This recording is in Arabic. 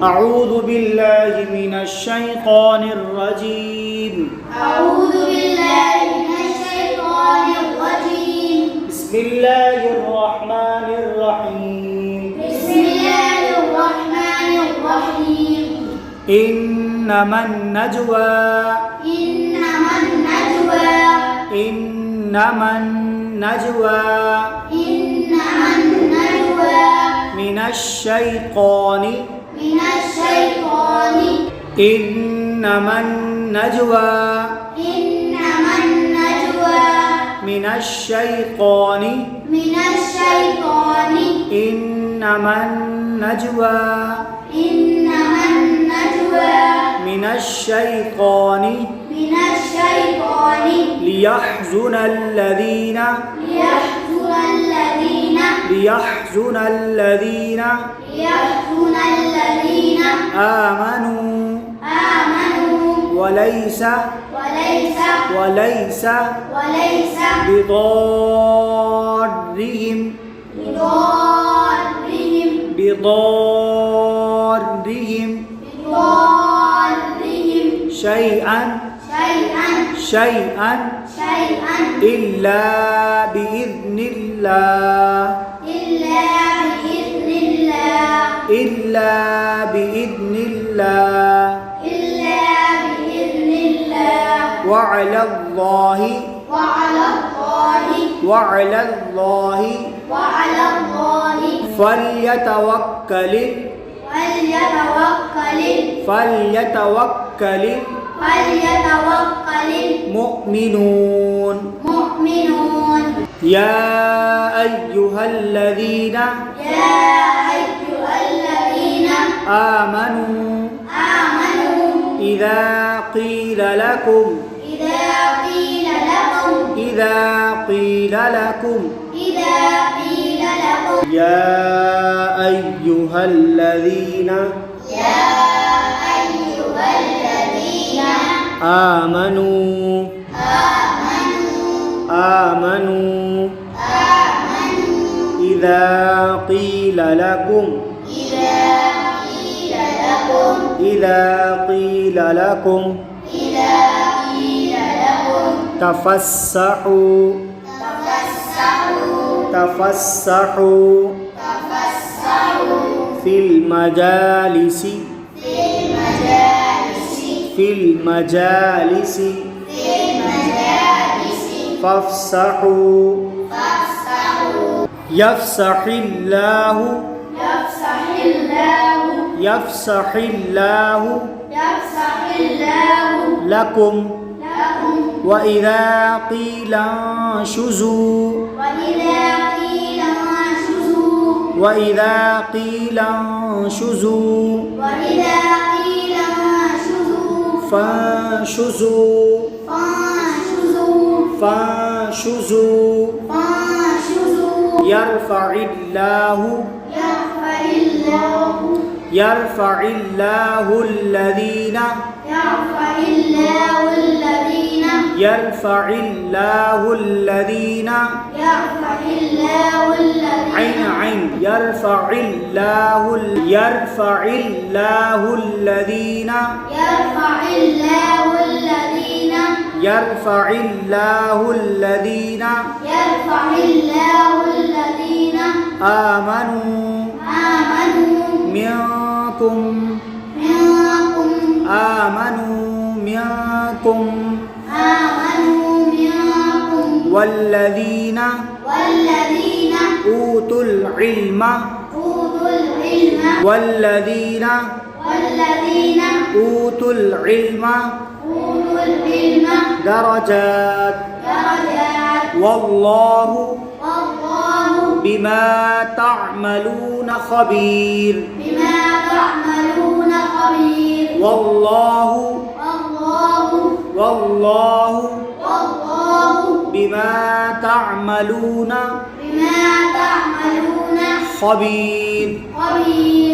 أعوذ بالله من الشيطان الرجيم. أعوذ بالله من الشيطان الرجيم. بسم الله الرحمن الرحيم. بسم الله الرحمن الرحيم. إنما النجوى إنما النجوى إنما النجوى إنما النجوى من الشيطان من الشيطان إنما النجوى إنما النجوى من الشيطان من الشيطان إنما النجوى إنما النجوى من الشيطان من الشيطان ليحزن الذين ليحزن الذين ليحزن الذين ليحزن الذين آمنوا آمنوا وليس وليس وليس وليس بضارهم بضارهم بضارهم بضارهم شيئا شيئا إلا بإذن الله إلا بإذن الله إلا بإذن الله إلا بإذن الله وعلى الله وعلى الله وعلى الله وعلى الله فليتوكل فليتوكل المؤمنون. يا أيها الذين آمنوا إذا قيل لكم يا أيها الذين آمنوا إذا قيل لكم تفسحوا في المجالس فافسحوا يفسح الله لكم وإذا قيل انشزوا فانشزوا يرفع الله الذين آمنوا منكم والذين أوتوا العلم درجات والله بما تعملون خبير. والله بما تعملون خبير.